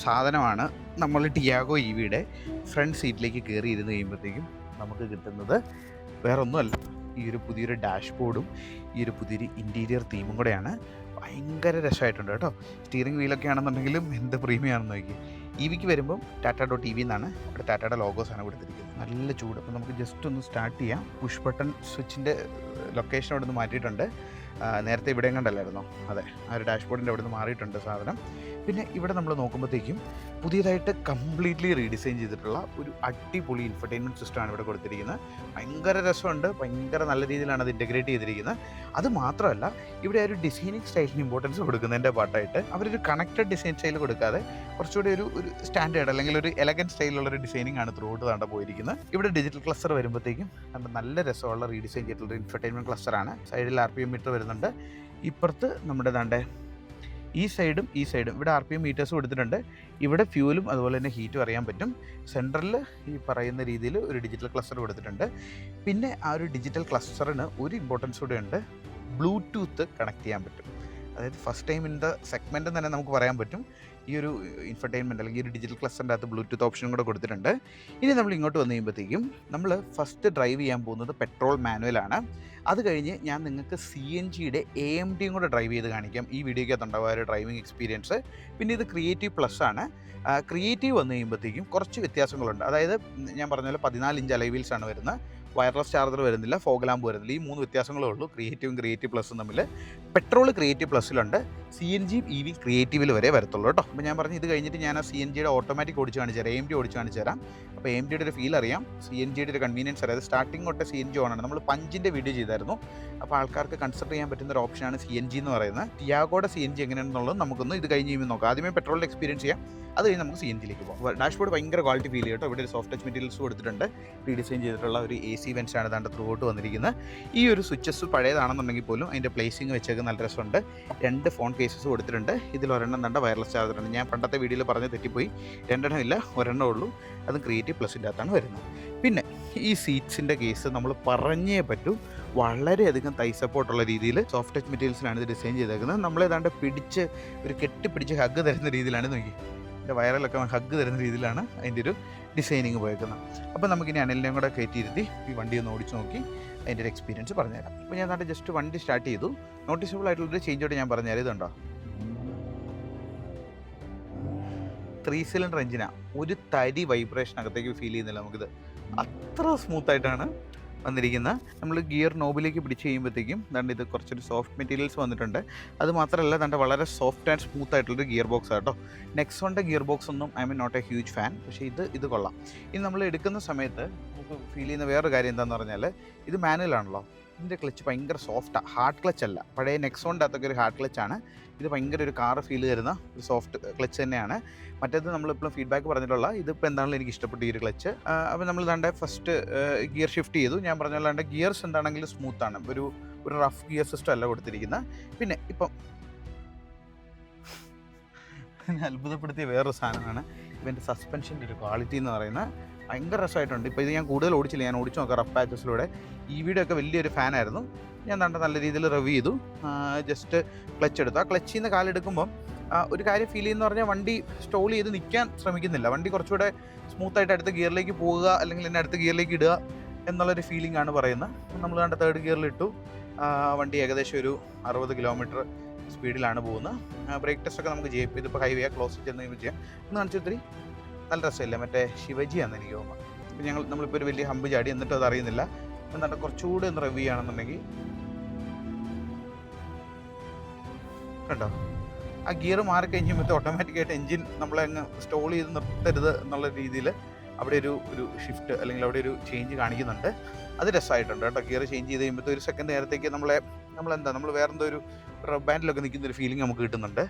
സാധനമാണ് നമ്മൾ ടിയാഗോ ഇ വിയുടെ ഫ്രണ്ട് സീറ്റിലേക്ക് കയറി ഇരുന്ന് കഴിയുമ്പോഴത്തേക്കും നമുക്ക് കിട്ടുന്നത്. വേറൊന്നുമല്ല, ഈ ഒരു പുതിയൊരു ഡാഷ്ബോർഡും ഈ ഒരു പുതിയൊരു ഇൻറ്റീരിയർ തീമും കൂടെയാണ്. ഭയങ്കര രസമായിട്ടുണ്ട് കേട്ടോ. സ്റ്റിയറിംഗ് വീലൊക്കെ ആണെന്നുണ്ടെങ്കിലും എന്ത് പ്രീമിയം ആണെന്ന് നോക്കി. ഇ വിക്ക് വരുമ്പം ടാറ്റ.EV എന്നാണ് ഇവിടെ ടാറ്റയുടെ ലോഗോസാണ് കൊടുത്തിരിക്കുന്നത്. നല്ല ചൂട്. അപ്പോൾ നമുക്ക് ജസ്റ്റ് ഒന്ന് സ്റ്റാർട്ട് ചെയ്യാം. പുഷ് ബട്ടൺ സ്വിച്ചിൻ്റെ ലൊക്കേഷൻ അവിടെ നിന്ന് മാറ്റിയിട്ടുണ്ട്. നേരത്തെ ഇവിടെ കണ്ടല്ലായിരുന്നോ? അതെ, ആ ഒരു ഡാഷ്ബോർഡിൻ്റെ അവിടെ നിന്ന് മാറിയിട്ടുണ്ട് സാധനം. പിന്നെ ഇവിടെ നമ്മൾ നോക്കുമ്പോഴത്തേക്കും പുതിയതായിട്ട് കംപ്ലീറ്റ്ലി റീഡിസൈൻ ചെയ്തിട്ടുള്ള ഒരു അടിപൊളി ഇൻഫർടൈൻമെൻറ്റ് സിസ്റ്റമാണ് ഇവിടെ കൊടുത്തിരിക്കുന്നത്. ഭയങ്കര രസമുണ്ട്. ഭയങ്കര നല്ല രീതിയിലാണ് അത് ഇൻറ്റഗ്രേറ്റ് ചെയ്തിരിക്കുന്നത്. അത് മാത്രമല്ല, ഇവിടെ ഒരു ഡിസൈനിങ് സ്റ്റൈലിന് ഇമ്പോർട്ടൻസ് കൊടുക്കുന്നതിൻ്റെ പാട്ടായിട്ട് അവരൊരു കണക്റ്റഡ് ഡിസൈൻ സ്റ്റൈൽ കൊടുക്കാതെ കുറച്ചുകൂടി ഒരു സ്റ്റാൻഡേർഡ് അല്ലെങ്കിൽ ഒരു എലഗൻറ്റ് സ്റ്റൈലുള്ള ഒരു ഡിസൈനിങ് ആണ് ത്രൂ ഔട്ട് താണ്ട പോയിരിക്കുന്നത്. ഇവിടെ ഡിജിറ്റൽ ക്ലസ്റ്റർ വരുമ്പോഴത്തേക്കും നല്ല രസമുള്ള റീഡിസൈൻ ചെയ്തിട്ടുള്ള ഒരു ഇൻഫർടൈൻമെൻറ്റ് ക്ലസ്റ്ററാണ്. സൈഡിൽ RPM മീറ്റർ വരുന്നുണ്ട്. ഇപ്പുറത്ത് നമ്മുടെ ദാണ്ടെ ഈ സൈഡും ഇവിടെ RPM മീറ്റേഴ്സ് കൊടുത്തിട്ടുണ്ട്. ഇവിടെ ഫ്യൂലും അതുപോലെ തന്നെ ഹീറ്റും അറിയാൻ പറ്റും. സെൻട്രലിൽ ഈ പറയുന്ന രീതിയിൽ ഒരു ഡിജിറ്റൽ ക്ലസ്റ്റർ കൊടുത്തിട്ടുണ്ട്. പിന്നെ ആ ഒരു ഡിജിറ്റൽ ക്ലസ്റ്ററിന് ഒരു ഇമ്പോർട്ടൻസ് കൂടെ ഉണ്ട്. ബ്ലൂടൂത്ത് കണക്ട് ചെയ്യാൻ പറ്റും. അതായത് first time in the segment തന്നെ നമുക്ക് പറയാൻ പറ്റും ഈ ഒരു ഇൻഫർടൈൻമെൻറ്റ് അല്ലെങ്കിൽ ഒരു ഡിജിറ്റൽ ക്ലസ്റ്ററിൻ്റെ അകത്ത് ബ്ലൂടൂത്ത് ഓപ്ഷനും കൂടെ കൊടുത്തിട്ടുണ്ട്. ഇനി നമ്മൾ ഇങ്ങോട്ട് വന്നു കഴിയുമ്പോഴത്തേക്കും നമ്മൾ ഫസ്റ്റ് ഡ്രൈവ് ചെയ്യാൻ പോകുന്നത് പെട്രോൾ മാനുവലാണ്. അത് കഴിഞ്ഞ് ഞാൻ നിങ്ങൾക്ക് CNGയുടെ AMDയും കൂടെ ഡ്രൈവ് ചെയ്ത് കാണിക്കാം. ഈ വീഡിയോയ്ക്കകത്തുണ്ടാവുക ഒരു ഡ്രൈവിംഗ് എക്സ്പീരിയൻസ്. പിന്നെ ഇത് ക്രിയേറ്റീവ് പ്ലസ് ആണ്. ക്രിയേറ്റീവ് വന്നു കഴിയുമ്പോഴത്തേക്കും കുറച്ച് വ്യത്യാസങ്ങളുണ്ട്. അതായത് ഞാൻ പറഞ്ഞ പോലെ 14 ഇഞ്ച് അലോയ് വീൽസ് ആണ് വരുന്നത്. വയർലെസ് ചാർജർ വരുന്നില്ല, ഫോഗ് ലാമ്പ് വരുന്നില്ല. ഈ 3 വ്യത്യാസങ്ങളേ ഉള്ളൂ ക്രിയേറ്റീവും ക്രിയേറ്റീവ് പ്ലസും തമ്മിൽ. പെട്രോൾ ക്രിയേറ്റീവ് പ്ലസിലുണ്ട്, CNG EV ക്രിയേറ്റീവിൽ വരെ വരത്തുള്ളൂ കേട്ടോ. അപ്പോൾ ഞാൻ പറഞ്ഞു ഇത് കഴിഞ്ഞിട്ട് ഞാൻ ആ CNGയുടെ ഓട്ടോമാറ്റിക് ഓടിച്ച് കാണിച്ചു തരാം, AMD ഓടിച്ച് കാണിച്ചു തരാം. അപ്പോൾ AMDയുടെ ഒരു ഫീൽ അറിയാം, CNGയുടെ ഒരു കൺവീനിയൻസ് അറിയാം. സ്റ്റാർട്ടിങ് തൊട്ട് CNG ഓണാണ്. നമ്മൾ പഞ്ചിൻ്റെ വീഡിയോ ചെയ്തായിരുന്നു. അപ്പോൾ ആൾക്കാർക്ക് കൺസിഡർ ചെയ്യാൻ പറ്റുന്ന ഒരു ഓപ്ഷനാണ് CNG എന്ന് പറയുന്നത്. ടിയാഗോയുടെ CNG എങ്ങനെയാണെന്നുള്ളത് നമുക്കൊന്ന് ഇത് കഴിഞ്ഞ് കഴിയുമ്പോൾ നോക്കാം. ആദ്യമേ പെട്രോളിൻ്റെ എക്സ്പീരിയൻസ് ചെയ്യാം, അത് കഴിഞ്ഞ് നമുക്ക് CNGയിലേക്ക് പോകാം. ഡാഷ്ബോർഡ് ഭയങ്കര ക്വാളിറ്റി ഫീൽ ചെയ്യും കേട്ടോ. ഇവിടെ ഒരു സോഫ്റ്റ് ടച്ച് മെറ്റീരിയൽസ് കൊടുത്തിട്ടുണ്ട്. റീഡിസൈൻ ചെയ്തിട്ടുള്ള ഒരു AC വെൻസ് ആണ് ഇതാണ്ട് ത്രൂ ഔട്ട് വന്നിരിക്കുന്നത്. ഈ ഒരു സ്വിച്ചസ് പഴയതാണെന്നുണ്ടെങ്കിൽ പോലും അതിൻ്റെ പ്ലേസിങ് വെച്ചേക്ക് നല്ല രസമുണ്ട്. 2 ഫോൺ കേസസ് കൊടുത്തിട്ടുണ്ട്. ഇതിൽ ഒരെണ്ണം തണ്ട വയർലെസ് ചാർജറുണ്ട്. ഞാൻ പണ്ടത്തെ വീഡിയോയിൽ പറഞ്ഞ് തെറ്റിപ്പോയി, 2 എണ്ണം ഇല്ല, ഒരെണ്ണം ഉള്ളൂ. അതും ക്രിയേറ്റീവ് പ്ലസിൻ്റെ അകത്താണ് വരുന്നത്. പിന്നെ ഈ സീറ്റ്സിൻ്റെ കേസ് നമ്മൾ പറഞ്ഞേ പറ്റൂ. വളരെയധികം തൈ സപ്പോർട്ടുള്ള രീതിയിൽ സോഫ്റ്റ് ടച്ച് മെറ്റീരിയൽസിലാണ് ഇത് ഡിസൈൻ ചെയ്തേക്കുന്നത്. നമ്മളേതാണ്ട് പിടിച്ച് ഒരു കെട്ടിപ്പിടിച്ച് ഹഗ് തരുന്ന രീതിയിലാണ് നോക്കി, എൻ്റെ വയറിലൊക്കെ ഹഗ് തരുന്ന രീതിയിലാണ് അതിൻ്റെ ഒരു ഡിസൈനിങ് പോയേക്കുന്നത്. അപ്പോൾ നമുക്കിനി അനിലിനെയും കൂടെ കയറ്റിയിരുത്തി ഈ വണ്ടി ഒന്ന് ഓടിച്ച് നോക്കി അതിൻ്റെ ഒരു എക്സ്പീരിയൻസ് പറഞ്ഞുതരാം. അപ്പോൾ ഞാൻ നാട്ടിൽ ജസ്റ്റ് വണ്ടി സ്റ്റാർട്ട് ചെയ്തു. നോട്ടീസബിൾ ആയിട്ടുള്ളൊരു ചേഞ്ചോട് ഞാൻ പറഞ്ഞുതരാം. ഇതുണ്ടോ, 3 സിലിണ്ടർ എഞ്ചിനാണ്. ഒരു തരി വൈബ്രേഷൻ അകത്തേക്ക് ഫീൽ ചെയ്യുന്നില്ല നമുക്കിത്. അത്ര സ്മൂത്തായിട്ടാണ് വന്നിരിക്കുന്നത്. നമ്മൾ ഗിയർ നോബിലേക്ക് പിടിച്ച് കഴിയുമ്പോഴത്തേക്കും ദാണ്ട് ഇത് കുറച്ചൊരു സോഫ്റ്റ് മെറ്റീരിയൽസ് വന്നിട്ടുണ്ട്. അത് മാത്രമല്ല ദാണ്ട് വളരെ സോഫ്റ്റ് ആൻഡ് സ്മൂത്ത് ആയിട്ടുള്ളൊരു ഗിയർ ബോക്സ് ആട്ടോ. നെക്സോണിൻ്റെ ഗിയർ ബോക്സ് ഒന്നും I mean not a huge fan, പക്ഷേ ഇത് കൊള്ളാം. ഇനി നമ്മൾ എടുക്കുന്ന സമയത്ത് നമുക്ക് ഫീൽ ചെയ്യുന്ന വേറൊരു കാര്യം എന്താണെന്ന് പറഞ്ഞാൽ ഇത് മാനുവലാണല്ലോ. ഇതിൻ്റെ ക്ലച്ച് ഭയങ്കര സോഫ്റ്റാണ്, ഹാർഡ് ക്ലച്ച് അല്ല. പഴയ നെക്സോണിൻ്റെ അകത്തൊക്കെ ഒരു ഹാർഡ് ക്ലച്ചാണ്. ഇത് ഭയങ്കര ഒരു കാർ ഫീൽ തരുന്ന ഒരു സോഫ്റ്റ് ക്ലച്ച് തന്നെയാണ്. മറ്റേത് നമ്മളിപ്പോഴും ഫീഡ്ബാക്ക് പറഞ്ഞിട്ടുള്ള ഇതിപ്പോൾ എന്താണെങ്കിലും എനിക്ക് ഇഷ്ടപ്പെട്ടു ഈ ഒരു ക്ലച്ച്. അപ്പോൾ നമ്മൾ ദാണ്ടെ ഫസ്റ്റ് ഗിയർ ഷിഫ്റ്റ് ചെയ്തു. ഞാൻ പറഞ്ഞ പോലെ ഗിയേഴ്സ് എന്താണെങ്കിലും സ്മൂത്താണ്, ഒരു റഫ് ഗിയർ സിസ്റ്റം അല്ല കൊടുത്തിരിക്കുന്നത്. പിന്നെ ഇപ്പം അത്ഭുതപ്പെടുത്തിയ വേറൊരു സാധനമാണ് ഇവൻ്റെ സസ്പെൻഷൻ്റെ ഒരു ക്വാളിറ്റി എന്ന് പറയുന്നത്. ഭയങ്കര രസമായിട്ടുണ്ട്. ഇപ്പോൾ ഇത് ഞാൻ കൂടുതൽ ഓടിച്ചില്ല, ഞാൻ ഓടിച്ചു നോക്കാം റഫ് പാച്ചസിലൂടെ. EVയുടെ ഒക്കെ വലിയൊരു ഫാനായിരുന്നു. ഞാൻ നല്ല രീതിയിൽ റിവ്യൂ ചെയ്തു. ജസ്റ്റ് ക്ലച്ച് എടുത്തു. ആ ക്ലച്ചിൽ നിന്ന് കാലെടുക്കുമ്പം ഒരു കാര്യം ഫീൽ ചെയ്യുന്ന പറഞ്ഞാൽ വണ്ടി സ്റ്റോൾ ചെയ്ത് നിൽക്കാൻ ശ്രമിക്കുന്നില്ല. വണ്ടി കുറച്ചുകൂടെ സ്മൂത്തായിട്ട് അടുത്ത ഗിയറിലേക്ക് പോകുക അല്ലെങ്കിൽ എന്നെ അടുത്ത ഗിയറിലേക്ക് ഇടുക എന്നുള്ളൊരു ഫീലിംഗ് ആണ് പറയുന്നത്. നമ്മൾ കണ്ട 3rd ഗിയറിലിട്ടു. വണ്ടി ഏകദേശം ഒരു 60 കിലോമീറ്റർ സ്പീഡിലാണ് പോകുന്നത്. ബ്രേക്ക് ടെസ്റ്റൊക്കെ നമുക്ക് ചെയ്യാം. ഇതിപ്പോൾ ഹൈവേ ക്ലോസ് ചെന്ന് കഴിയുമ്പോൾ ചെയ്യാം. ഒന്ന് കാണിച്ചു ഒത്തിരി നല്ല രസമില്ല, മറ്റേ ശിവജിയാണെന്ന് എനിക്ക് തോന്നുന്നത്. ഇപ്പോൾ നമ്മളിപ്പോൾ ഒരു വലിയ ഹമ്പ് ചാടി എന്നിട്ടും അത് അറിയുന്നില്ല. എന്നിട്ട് കുറച്ചുകൂടി ഒന്ന് റിവ്യൂ ചെയ്യണമെന്നുണ്ടെങ്കിൽ കണ്ടോ, ആ ഗിയർ മാറിക്കഴിഞ്ഞ് കഴിയുമ്പോൾ ഓട്ടോമാറ്റിക്കായിട്ട് എൻജിൻ നമ്മളെ അങ്ങ് സ്റ്റോൾ ചെയ്ത് നിർത്തരുത് എന്നുള്ള രീതിയിൽ അവിടെ ഒരു ഷിഫ്റ്റ് അല്ലെങ്കിൽ അവിടെ ഒരു ചേഞ്ച് കാണിക്കുന്നുണ്ട്. അത് രസമായിട്ടുണ്ട് കേട്ടോ. ഗിയർ ചേഞ്ച് ചെയ്ത് കഴിയുമ്പോൾ ഒരു സെക്കൻഡ് നേരത്തേക്ക് നമ്മൾ വേറെന്തോ ഒരു റബ്ബ് ബാൻഡിലൊക്കെ നിൽക്കുന്ന ഒരു ഫീലിംഗ് നമുക്ക് കിട്ടുന്നുണ്ട്.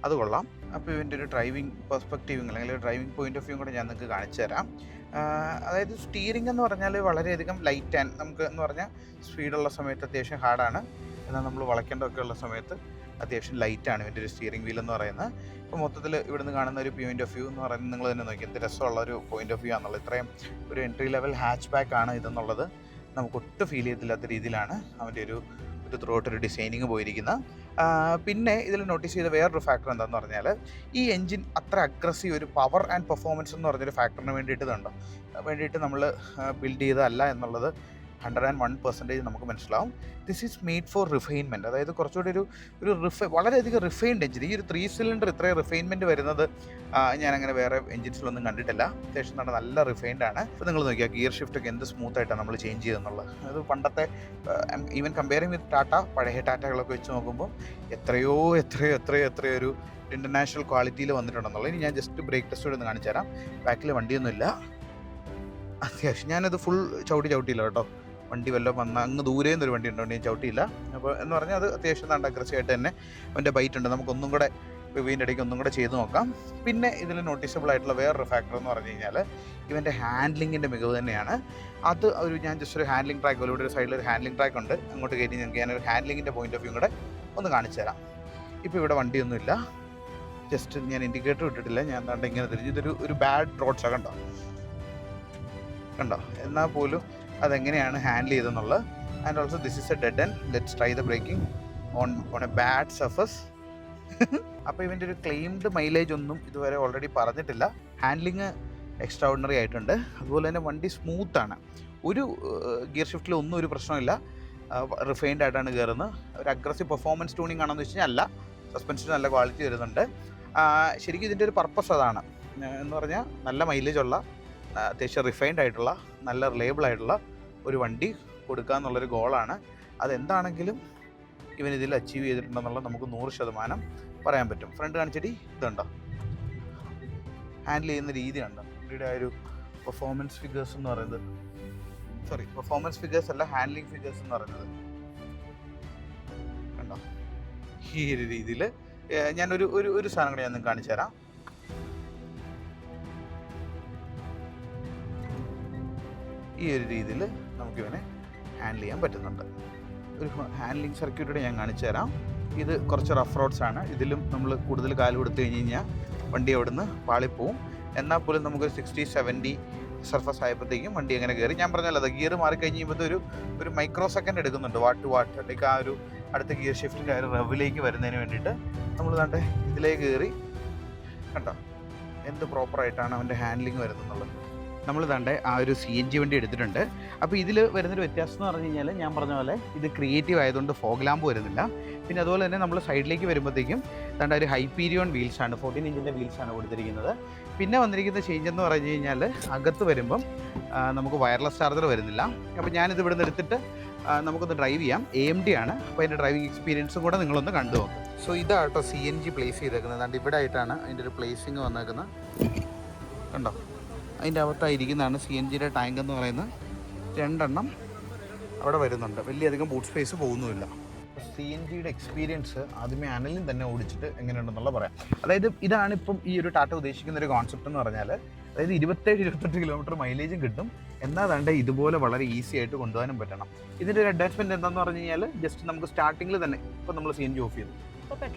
അത് കൊള്ളാം. അപ്പോൾ ഇവൻ്റെ ഒരു ഡ്രൈവിംഗ് പെർസ്പെക്റ്റീവും അല്ലെങ്കിൽ ഡ്രൈവിംഗ് പോയിന്റ് ഓഫ് വ്യൂ കൂടെ ഞാൻ നിങ്ങൾക്ക് കാണിച്ചു തരാം. അതായത് സ്റ്റിയറിംഗ് എന്ന് പറഞ്ഞാൽ വളരെയധികം ലൈറ്റ് ആൻഡ് നമുക്ക് എന്ന് പറഞ്ഞാൽ സ്പീഡുള്ള സമയത്ത് അത്യാവശ്യം ഹാർഡാണ്. എന്നാൽ നമ്മൾ വളയ്ക്കേണ്ടതൊക്കെ ഉള്ള സമയത്ത് അത്യാവശ്യം ലൈറ്റാണ് ഇവൻ്റെ ഒരു സ്റ്റിയറിംഗ് വീൽ എന്ന് പറയുന്നത്. ഇപ്പോൾ മൊത്തത്തിൽ ഇവിടുന്ന് കാണുന്ന ഒരു പോയിന്റ് ഓഫ് വ്യൂ എന്ന് പറയുന്നത് നിങ്ങൾ തന്നെ നോക്കി എന്ത് രസമുള്ള ഒരു പോയിന്റ് ഓഫ് വ്യൂ ആണെന്നുള്ളത്. ഇത്രയും ഒരു എൻട്രി ലെവൽ ഹാച്ച് ബാക്ക് ആണ് ഇതെന്നുള്ളത് നമുക്ക് ഒട്ടും ഫീൽ ചെയ്യത്തില്ലാത്ത രീതിയിലാണ് അവൻ്റെ ഒരു ഒരു ത്രൂ ഔട്ട് ഒരു ഡിസൈനിങ് പോയിരിക്കുന്ന. പിന്നെ ഇതിൽ നോട്ടീസ് ചെയ്ത വേറൊരു ഫാക്ടർ എന്താണെന്ന് പറഞ്ഞാൽ ഈ എൻജിൻ അത്ര അഗ്രസീവ് ഒരു പവർ ആൻഡ് പെർഫോമൻസ് എന്ന് പറഞ്ഞൊരു ഫാക്ടറിന് വേണ്ടിയിട്ട് നമ്മൾ ബിൽഡ് ചെയ്തതല്ല എന്നുള്ളത് 101% നമുക്ക് മനസ്സിലാവും. This is made for refinement. അതായത് കുറച്ചുകൂടി ഒരു വളരെയധികം റിഫൈൻഡ് എഞ്ചിൻ. ഈ ഒരു 3 സിലിണ്ടർ ഇത്രയും റിഫൈൻമെൻറ്റ് വരുന്നത് ഞാനങ്ങനെ വേറെ എഞ്ചിൻസിലൊന്നും കണ്ടിട്ടില്ല. അത്യാവശ്യം നല്ല റിഫൈൻഡ് ആണ്. ഇപ്പോൾ നിങ്ങൾ നോക്കിയാൽ ഗിയർ ഷിഫ്റ്റൊക്കെ എന്ത് സ്മൂത്തായിട്ടാണ് നമ്മൾ ചേഞ്ച് ചെയ്തെന്നുള്ളത്. അത് പണ്ടത്തെ ഈവൻ കമ്പയറിങ് വിത്ത് ടാറ്റ, പഴയ ടാറ്റകളൊക്കെ വെച്ച് നോക്കുമ്പോൾ എത്രയോ ഒരു ഇൻ്റർനാഷണൽ ക്വാളിറ്റിയിൽ വന്നിട്ടുണ്ടെന്നുള്ളത്. ഇനി ഞാൻ ജസ്റ്റ് ബ്രേക്ക് ടെസ്റ്റ് ഒന്ന് കാണിച്ചു തരാം. ബാക്കിൽ വണ്ടിയൊന്നുമില്ല. അത്യാവശ്യം ഞാനത് ഫുൾ ചവിട്ടിയില്ല കേട്ടോ. വണ്ടി വല്ലതും വന്നാൽ അങ്ങ് ദൂരെ നിന്നൊരു വണ്ടി ഉണ്ടോ ഞാൻ ചവിട്ടിയില്ല. അപ്പോൾ എന്ന് പറഞ്ഞാൽ അത് അത്യാവശ്യം നല്ല അഗ്രസീവായിട്ട് തന്നെ അവൻ്റെ ബൈറ്റ് ഉണ്ട്. നമുക്കൊന്നും കൂടെ റിവ്യൂവിൻ്റെ ഇടയ്ക്ക് ഒന്നും കൂടെ ചെയ്ത് നോക്കാം. പിന്നെ ഇതിൽ നോട്ടീസബിൾ ആയിട്ടുള്ള വേറൊരു ഫാക്ടർ എന്ന് പറഞ്ഞു കഴിഞ്ഞാൽ ഇവൻ്റെ ഹാൻഡ്ലിങ്ങിൻ്റെ മികവ് തന്നെയാണ്. അത് ഞാൻ ജസ്റ്റ് ഒരു ഹാൻഡ്ലിംഗ് ട്രാക്ക് പോലെ ഒരു സൈഡിൽ ഒരു ഹാൻഡ്ലിംഗ് ട്രാക്ക് ഉണ്ട്. അങ്ങോട്ട് കയറ്റി നിങ്ങൾക്ക് ഞാനൊരു ഹാൻഡ്ലിങ്ങിൻ്റെ പോയിന്റ് ഓഫ് വ്യൂ കൂടെ ഒന്ന് കാണിച്ചു തരാം. ഇപ്പോൾ ഇവിടെ വണ്ടിയൊന്നുമില്ല. ജസ്റ്റ് ഞാൻ ഇൻഡിക്കേറ്റർ ഇട്ടിട്ടില്ല. ഞാൻ എന്താണ്ട് ഇങ്ങനെ തിരിഞ്ഞ് ഇതൊരു ബാഡ് റോഡ്സാണ് കണ്ടോ. എന്നാൽ പോലും അതെങ്ങനെയാണ് ഹാൻഡിൽ ചെയ്തെന്നുള്ളത്. And also this is a dead end. Let's try the braking on a bad surface. അപ്പോൾ ഇവൻ്റെ ഒരു ക്ലെയിംഡ് മൈലേജ് ഒന്നും ഇതുവരെ ഓൾറെഡി പറഞ്ഞിട്ടില്ല. ഹാൻഡ്ലിങ് എക്സ്ട്രാ ഓർഡിനറി ആയിട്ടുണ്ട്. അതുപോലെ തന്നെ വണ്ടി സ്മൂത്താണ്. ഒരു ഗിയർ ഷിഫ്റ്റിൽ ഒന്നും ഒരു പ്രശ്നമില്ല. റിഫൈൻഡ് ആയിട്ടാണ് കയറുന്നത്. ഒരു അഗ്രസീവ് പെർഫോമൻസ് ട്യൂണിംഗ് ആണെന്ന് വെച്ച് കഴിഞ്ഞാൽ അല്ല. സസ്പെൻഷന് നല്ല ക്വാളിറ്റി വരുന്നുണ്ട്. ശരിക്കും ഇതിൻ്റെ ഒരു പർപ്പസ് അതാണ് എന്ന് പറഞ്ഞാൽ നല്ല മൈലേജുള്ള അത്യാവശ്യം റിഫൈൻഡ് ആയിട്ടുള്ള നല്ല റിലയബിൾ ആയിട്ടുള്ള ഒരു വണ്ടി കൊടുക്കുക എന്നുള്ളൊരു ഗോളാണ്. അതെന്താണെങ്കിലും ഇവൻ ഇതിൽ അച്ചീവ് ചെയ്തിട്ടുണ്ടെന്നുള്ളത് നമുക്ക് 100% പറയാൻ പറ്റും. ഫ്രണ്ട് കാണിച്ചിട്ട് ഇതുണ്ടോ, ഹാൻഡിൽ ചെയ്യുന്ന രീതി കണ്ടോ. വണ്ടിയുടെ ആ ഒരു പെർഫോമൻസ് ഫിഗേഴ്സ് എന്ന് പറയുന്നത്, പെർഫോമൻസ് ഫിഗേഴ്സ് അല്ല, ഹാൻഡ്ലിംഗ് ഫിഗേഴ്സ് എന്ന് പറയുന്നത് കണ്ടോ. ഈ ഒരു രീതിയിൽ ഞാനൊരു സാധനം കൂടെ ഞാൻ നിങ്ങൾക്ക് കാണിച്ചു തരാം. ഈ ഒരു രീതിയിൽ നമുക്കിവനെ ഹാൻഡിൽ ചെയ്യാൻ പറ്റുന്നുണ്ട്. ഒരു ഹാൻഡ്ലിംഗ് സർക്യൂട്ടൂടെ ഞാൻ കാണിച്ചു തരാം. ഇത് കുറച്ച് റഫ് റോഡ്സ് ആണ്. ഇതിലും നമ്മൾ കൂടുതൽ കാല് കൊടുത്തു കഴിഞ്ഞ് കഴിഞ്ഞാൽ വണ്ടി അവിടെ നിന്ന് പാളിപ്പോവും. എന്നാൽ പോലും നമുക്കൊരു 60-70 സർഫസ് ആയപ്പോഴത്തേക്കും വണ്ടി അങ്ങനെ കയറി. ഞാൻ പറഞ്ഞല്ലോ, അത് ഗിയർ മാറിക്കഴിഞ്ഞ് കഴിയുമ്പോൾ ഒരു മൈക്രോ സെക്കൻഡ് എടുക്കുന്നുണ്ട് വാട്ട് ടു വാട്ട്. അല്ലെങ്കിൽ ആ ഒരു അടുത്ത ഗിയർ ഷിഫ്റ്റിൻ്റെ ആ ഒരു റെവിലേക്ക് വരുന്നതിന് വേണ്ടിയിട്ട് നമ്മൾ ദാണ്ടെ ഇതിലേക്ക് കയറി കണ്ടോ എന്ത് പ്രോപ്പറായിട്ടാണ് അവൻ്റെ ഹാൻഡ്ലിങ് വരുന്നതെന്നുള്ളത്. നമ്മൾ ദാണ്ടെ ആ ഒരു CNG വണ്ടി എടുത്തിട്ടുണ്ട്. അപ്പോൾ ഇതിൽ വരുന്നൊരു വ്യത്യാസം എന്ന് പറഞ്ഞു കഴിഞ്ഞാൽ ഞാൻ പറഞ്ഞ പോലെ ഇത് ക്രിയേറ്റീവ് ആയതുകൊണ്ട് ഫോഗ് ലാമ്പ് വരുന്നില്ല. പിന്നെ അതുപോലെ തന്നെ നമ്മൾ സൈഡിലേക്ക് വരുമ്പോഴത്തേക്കും ദാണ്ടെ ഒരു ഹൈപ്പീരിയോൺ വീൽസാണ്, 14 ഇഞ്ചിൻ്റെ വീൽസാണ് കൊടുത്തിരിക്കുന്നത്. പിന്നെ വന്നിരിക്കുന്ന ചേഞ്ച് എന്ന് പറഞ്ഞു കഴിഞ്ഞാൽ അകത്ത് വരുമ്പം നമുക്ക് വയർലെസ് ചാർജർ വരുന്നില്ല. അപ്പോൾ ഞാനിത് ഇവിടെ നിന്ന് എടുത്തിട്ട് നമുക്കൊന്ന് ഡ്രൈവ് ചെയ്യാം. AMD ആണ്. അപ്പോൾ അതിൻ്റെ ഡ്രൈവിംഗ് എക്സ്പീരിയൻസും കൂടെ നിങ്ങളൊന്ന് കണ്ടു നോക്കും. സോ ഇതാട്ടോ CNG പ്ലേസ് ചെയ്തേക്കുന്നത്. അതുകൊണ്ട് ഇവിടെ ആയിട്ടാണ് അതിൻ്റെ ഒരു പ്ലേസിങ് വന്നേക്കുന്നത്. കണ്ടോ, അതിൻ്റെ അകത്തായിരിക്കുന്നതാണ് CNGയുടെ ടാങ്ക് എന്ന് പറയുന്നത്. 2 എണ്ണം അവിടെ വരുന്നുണ്ട്. വലിയധികം ബൂട്ട് സ്പേസ് പോകുന്നുമില്ല. CNGയുടെ എക്സ്പീരിയൻസ് ആദ്യമേ അനലിൽ തന്നെ ഓടിച്ചിട്ട് എങ്ങനെയുണ്ടെന്നുള്ള പറയാം. അതായത് ഇതാണ് ഇപ്പം ഈ ഒരു ടാറ്റ ഉദ്ദേശിക്കുന്ന ഒരു കോൺസെപ്റ്റ് എന്ന് പറഞ്ഞാൽ, അതായത് 27-28 കിലോമീറ്റർ മൈലേജും കിട്ടും. എന്നാൽ ഇതുപോലെ വളരെ ഈസി ആയിട്ട് കൊണ്ടുപോകാനും പറ്റണം. ഇതിൻ്റെ ഒരു അഡ്വാൻസ്മെൻറ്റ് എന്താണെന്ന് പറഞ്ഞു കഴിഞ്ഞാൽ ജസ്റ്റ് നമുക്ക് സ്റ്റാർട്ടിങ്ങിൽ തന്നെ ഇപ്പോൾ നമ്മൾ CNG ഓഫ് ചെയ്തു.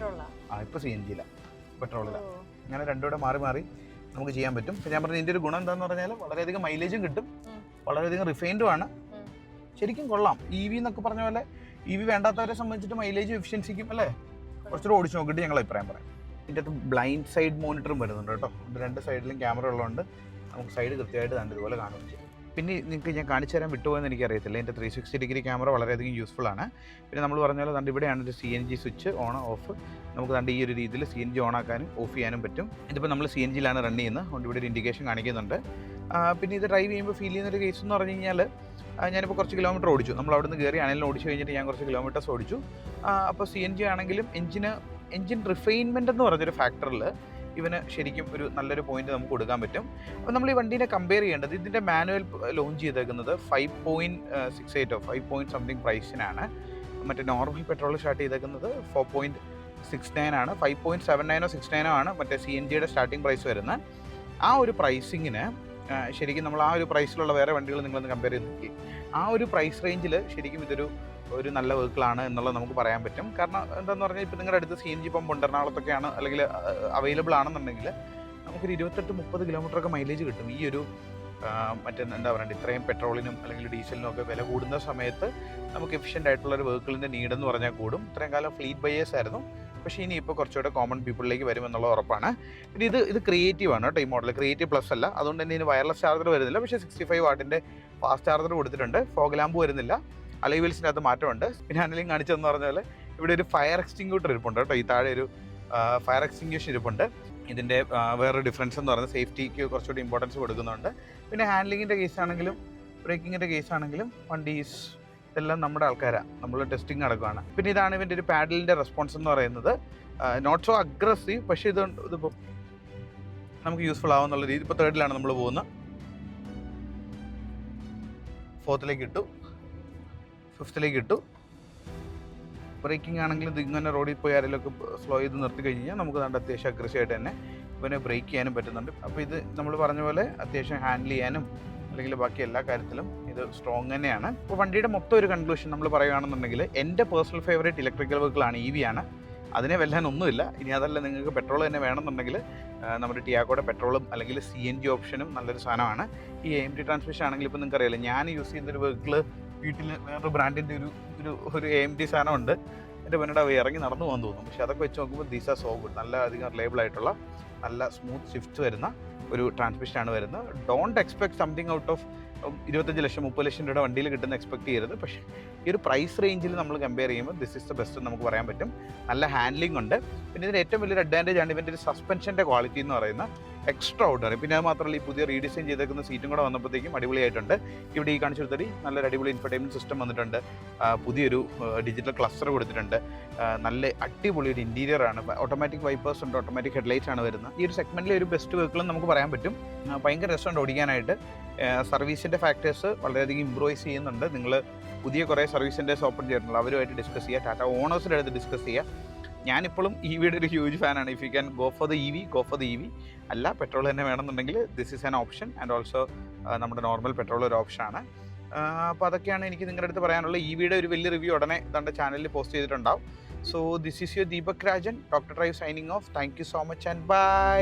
ഇപ്പോൾ CNG ഇല്ല, പെട്രോളില്ല. അങ്ങനെ രണ്ടുകൂടെ മാറി നമുക്ക് ചെയ്യാൻ പറ്റും. ഞാൻ പറഞ്ഞ ഇതിൻ്റെ ഒരു ഗുണം എന്താണെന്ന് പറഞ്ഞാൽ വളരെയധികം മൈലേജും കിട്ടും, വളരെയധികം റിഫൈൻഡും ആണ്. ശരിക്കും കൊള്ളാം. EV എന്നൊക്കെ പറഞ്ഞ പോലെ EV വേണ്ടാത്തവരെ സംബന്ധിച്ചിട്ട് മൈലേജും എഫിഷ്യൻസിക്കും അല്ലേ കുറച്ചുകൂടെ ഓടിച്ച് നോക്കിയിട്ട് ഞങ്ങൾ അഭിപ്രായം പറയാം. ഇതിൻ്റെ അകത്ത് ബ്ലൈൻഡ് സൈഡ് മോണിറ്ററും വരുന്നുണ്ട് കേട്ടോ. 2 സൈഡിലും ക്യാമറ ഉള്ളതുകൊണ്ട് നമുക്ക് സൈഡ് കൃത്യമായിട്ട് കണ്ട് ഇതുപോലെ കാണുകയും ചെയ്യും. പിന്നെ നിങ്ങൾക്ക് ഞാൻ കാണിച്ചു തരാൻ വിട്ടുപോയെന്ന് എനിക്കറിയത്തില്ല. ഇതിൻ്റെ 360 ഡിഗ്രി ക്യാമറ വളരെയധികം യൂസ്ഫുൾ ആണ്. പിന്നെ നമ്മൾ പറഞ്ഞ പോലെ ദാണ്ട് ഇവിടെയാണ് ഒരു CNG സ്വിച്ച് ഓൺ ഓഫ്. നമുക്ക് ദാണ്ട് ഈ ഒരു രീതിയിൽ CNG ഓൺ ആക്കാനും ഓഫ് ചെയ്യാനും പറ്റും. ഇതിപ്പോൾ നമ്മൾ CNGയിലാണ് റൺ ചെയ്യുന്നത്, അതുകൊണ്ട് ഇവിടെ ഒരു ഇൻഡിക്കേഷൻ കാണിക്കുന്നുണ്ട്. പിന്നെ ഇത് ഡ്രൈവ് ചെയ്യുമ്പോൾ ഫീൽ ചെയ്യുന്നൊരു കേസ് എന്ന് പറഞ്ഞു കഴിഞ്ഞാൽ, ഞാനിപ്പോൾ കുറച്ച് കിലോമീറ്റർ ഓടിച്ചു. നമ്മൾ അവിടെ നിന്ന് കയറി ആണെങ്കിലും ഓടിച്ചു കഴിഞ്ഞിട്ട് ഞാൻ കുറച്ച് കിലോമീറ്റേഴ്സ് ഓടിച്ചു. അപ്പോൾ CNG ആണെങ്കിലും എൻജിൻ റിഫൈൻമെൻ്റ് എന്ന് പറഞ്ഞൊരു ഫാക്ടറിൽ ഇവന് ശരിക്കും ഒരു നല്ലൊരു പോയിന്റ് നമുക്ക് കൊടുക്കാൻ പറ്റും. അപ്പോൾ നമ്മൾ ഈ വണ്ടീനെ കമ്പയർ ചെയ്യേണ്ടത്, ഇതിൻ്റെ മാനുവൽ ലോഞ്ച് ചെയ്തേക്കുന്നത് 5.68 5 സംതിങ് പ്രൈസിനാണ്. മറ്റേ നോർമൽ പെട്രോൾ സ്റ്റാർട്ട് ചെയ്തേക്കുന്നത് 4.69 ആണ്. 5.79 69 ആണ് മറ്റേ CNGയുടെ സ്റ്റാർട്ടിംഗ് പ്രൈസ് വരുന്നത്. ആ ഒരു പ്രൈസിങ്ങിന് ശരിക്കും നമ്മൾ ആ ഒരു പ്രൈസിലുള്ള വേറെ വണ്ടികൾ നിങ്ങളൊന്ന് കമ്പയർ ചെയ്ത് നോക്കി. ആ ഒരു പ്രൈസ് റേഞ്ചിൽ ശരിക്കും ഇതൊരു നല്ല വെഹിക്കിളാണ് എന്നുള്ളത് നമുക്ക് പറയാൻ പറ്റും. കാരണം എന്താണെന്ന് പറഞ്ഞാൽ ഇപ്പോൾ നിങ്ങളുടെ അടുത്ത് CNG പമ്പ് ഉണ്ട്, എറണാകുളത്തൊക്കെയാണ്, അല്ലെങ്കിൽ അവൈലബിൾ ആണെന്നുണ്ടെങ്കിൽ നമുക്കൊരു 28-30 കിലോമീറ്ററൊക്കെ മൈലേജ് കിട്ടും ഈ ഒരു മറ്റേ എന്താ പറയുക ഇത്രയും പെട്രോളിനും അല്ലെങ്കിൽ ഡീസലിനും ഒക്കെ വില കൂടുന്ന സമയത്ത് നമുക്ക് എഫിഷ്യൻ്റ് ആയിട്ടുള്ളൊരു വെഹിക്കിളിൻ്റെ നീഡെന്ന് പറഞ്ഞാൽ കൂടും. ഇത്രയും കാലം ഫ്ലീറ്റ് ബയേഴ്സ് ആയിരുന്നു, പക്ഷേ ഇനി ഇപ്പോൾ കുറച്ചുകൂടെ കോമൺ പീപ്പിളിലേക്ക് വരുമെന്നുള്ള ഉറപ്പാണ്. പിന്നെ ഇത് ക്രിയേറ്റീവ് ആണ് കേട്ടോ, ഈ മോഡൽ ക്രിയേറ്റീവ് പ്ലസ് അല്ല, അതുകൊണ്ട് തന്നെ ഇതിന് വയർലെസ് ചാർജർ വരുന്നില്ല. പക്ഷേ 65 വാട്ടിൻ്റെ ഫാസ്റ്റ് ചാർജർ കൊടുത്തിട്ടുണ്ട്. ഫോഗ് ലാമ്പ് വരുന്നില്ല. അലൈവീൽസിൻ്റെ അകത്ത് മാറ്റമുണ്ട്. പിന്നെ ഹാൻഡലിംഗ് കാണിച്ചതെന്ന് പറഞ്ഞാൽ ഇവിടെ ഒരു ഫയർ എക്സ്റ്റിങ്ക്യൂട്ടർ ഇരിപ്പുണ്ട് കേട്ടോ, ഈ താഴെ ഒരു ഫയർ എക്സ്റ്റിങ്ക്യൂഷൻ ഇരിപ്പുണ്ട്. ഇതിൻ്റെ വേറൊരു ഡിഫറൻസ് എന്ന് പറയുന്നത് സേഫ്റ്റിക്ക് കുറച്ചുകൂടി ഇമ്പോർട്ടൻസ് കൊടുക്കുന്നുണ്ട്. പിന്നെ ഹാൻഡ്ലിങ്ങിൻ്റെ കേസാണെങ്കിലും ബ്രേക്കിങ്ങിൻ്റെ കേസാണെങ്കിലും വണ്ടീസ് ഇതെല്ലാം നമ്മുടെ ആൾക്കാരാണ്, നമ്മൾ ടെസ്റ്റിംഗ് നടക്കുകയാണ്. പിന്നെ ഇതാണ് ഇവൻ്റെ ഒരു പാഡലിൻ്റെ റെസ്പോൺസ് എന്ന് പറയുന്നത്. നോട്ട് സോ അഗ്രസീവ്, പക്ഷേ ഇതിപ്പോൾ നമുക്ക് യൂസ്ഫുൾ ആവുമെന്നുള്ള രീതി. ഇപ്പോൾ തേർഡിലാണ് നമ്മൾ പോകുന്നത്, ഫോർത്തിലേക്ക് ഇട്ടു, ഫിഫ്ത്തിലേക്ക് ഇട്ടു. ബ്രേക്കിംഗ് ആണെങ്കിൽ ഇത് ഇങ്ങനെ റോഡിൽ പോയി ആരെങ്കിലുമൊക്കെ സ്ലോ ചെയ്ത് നിർത്തി കഴിഞ്ഞാൽ നമുക്ക് നല്ല അത്യാവശ്യം അഗ്രസീവായിട്ട് തന്നെ ഇവനെ ബ്രേക്ക് ചെയ്യാനും പറ്റുന്നുണ്ട്. അപ്പോൾ ഇത് നമ്മൾ പറഞ്ഞ പോലെ അത്യാവശ്യം ഹാൻഡിൽ ചെയ്യാനും അല്ലെങ്കിൽ ബാക്കി എല്ലാ കാര്യത്തിലും ഇത് സ്ട്രോങ് തന്നെയാണ്. അപ്പോൾ വണ്ടിയുടെ മൊത്തം ഒരു കൺക്ലൂഷൻ നമ്മൾ പറയുകയാണെന്നുണ്ടെങ്കിൽ എൻ്റെ പേഴ്സണൽ ഫേവറേറ്റ് ഇലക്ട്രിക്കൽ വെഹിക്കിളാണ് EV ആണ്. അതിനെ വെല്ലാൻ ഒന്നുമില്ല. ഇനി അതല്ല നിങ്ങൾക്ക് പെട്രോൾ തന്നെ വേണമെന്നുണ്ടെങ്കിൽ നമ്മുടെ ടിയാഗോയുടെ പെട്രോളും അല്ലെങ്കിൽ CNG ഓപ്ഷനും നല്ലൊരു സാധനമാണ്. ഈ AMD ട്രാൻസ്മിഷൻ ആണെങ്കിൽ ഇപ്പോൾ നിങ്ങൾക്ക് അറിയില്ല, ഞാൻ യൂസ് ചെയ്യുന്നൊരു വെഹിക്കിൾ വീട്ടിൽ വേറൊരു ബ്രാൻഡിൻ്റെ ഒരു AMD സാധനമുണ്ട്. എൻ്റെ പിന്നീട് ഇറങ്ങി നടന്നു പോകാൻ തോന്നും. പക്ഷേ അതൊക്കെ വെച്ച് നോക്കുമ്പോൾ ദീസ് ആർ സോ ഗുഡ്. നല്ല അധികം റിലയബിൾ ആയിട്ടുള്ള നല്ല സ്മൂത്ത് ഷിഫ്റ്റ് വരുന്ന ഒരു ട്രാൻസ്മിഷനാണ് വരുന്നത്. Don't expect something out of 25 ലക്ഷം 30 ലക്ഷം രൂപയുടെ വണ്ടിയിൽ കിട്ടുന്ന എക്സ്പെക്ട് ചെയ്യരുത്. പക്ഷേ ഈ ഒരു പ്രൈസ് റേഞ്ചിൽ നമ്മൾ കമ്പയർ ചെയ്യുമ്പോൾ ദിസ് ഇസ് ദ ബെസ്റ്റ് എന്ന് നമുക്ക് പറയാൻ പറ്റും. നല്ല ഹാൻഡ്ലിംഗ് ഉണ്ട്. പിന്നെ ഇതിൻ്റെ ഏറ്റവും വലിയൊരു അഡ്വാൻറ്റേജ് ആണ് ഇവൻ്റെ ഒരു സസ്പെൻഷൻ്റെ ക്വാളിറ്റി എന്ന് പറയുന്ന എക്സ്ട്രാ ഓർഡിനറി. പിന്നെ അത് മാത്രമല്ല ഈ പുതിയ റീഡിസൈൻ ചെയ്തേക്കുന്ന സീറ്റും കൂടെ വന്നപ്പോഴത്തേക്കും അടിപൊളിയായിട്ടുണ്ട്. ഇവിടെ ഈ കാണിച്ചെടുത്തടി നല്ലൊരു അടിപൊളി ഇൻഫർടൈൻമെൻറ്റ് സിസ്റ്റം വന്നിട്ടുണ്ട്. പുതിയൊരു ഡിജിറ്റൽ ക്ലസ്റ്റർ കൊടുത്തിട്ടുണ്ട്. നല്ല അടിപൊളി ഒരു ഇൻറ്റീരിയർ ആണ്. ഓട്ടോമാറ്റിക് വൈപ്പേഴ്സ് ഉണ്ട്, ഓട്ടോമാറ്റിക് ഹെഡ്ലൈറ്റ്സ് ആണ് വരുന്നത്. ഈ ഒരു സെഗ്മെൻറ്റിലെ ഒരു ബെസ്റ്റ് വെഹിക്കിൾ നമുക്ക് പറയാൻ പറ്റും. ഭയങ്കര രസമുണ്ട് ഓടിക്കാനായിട്ട്. സർവീസിൻ്റെ ഫാക്ടേഴ്സ് വളരെയധികം ഇമ്പ്രൂവൈസ് ചെയ്യുന്നുണ്ട്. നിങ്ങൾ പുതിയ കുറേ സർവീസ് സെൻറ്റേഴ്സ് ഓപ്പൺ ചെയ്തിട്ടുള്ളൂ, അവരുമായിട്ട് ഡിസ്കസ് ചെയ്യുക, ടാറ്റ ഓണേഴ്സിൻ്റെ അടുത്ത് ഡിസ്കസ് ചെയ്യുക. ഞാനിപ്പോഴും EVയുടെ ഒരു ഹ്യൂജ് ഫാനാണ്. If you can go for the EV അല്ല പെട്രോൾ തന്നെ വേണമെന്നുണ്ടെങ്കിൽ this is an option. And also നമ്മുടെ നോർമൽ പെട്രോൾ ഒരു ഓപ്ഷനാണ്. അപ്പോൾ അതൊക്കെയാണ് എനിക്ക് നിങ്ങളുടെ അടുത്ത് പറയാനുള്ളത്. EVയുടെ ഒരു വലിയ റിവ്യൂ ഉടനെ നമ്മുടെ ചാനലിൽ പോസ്റ്റ് ചെയ്തിട്ടുണ്ടാവും. So this is your Deepak Rajan, doctor drive signing off. Thank you so much and by.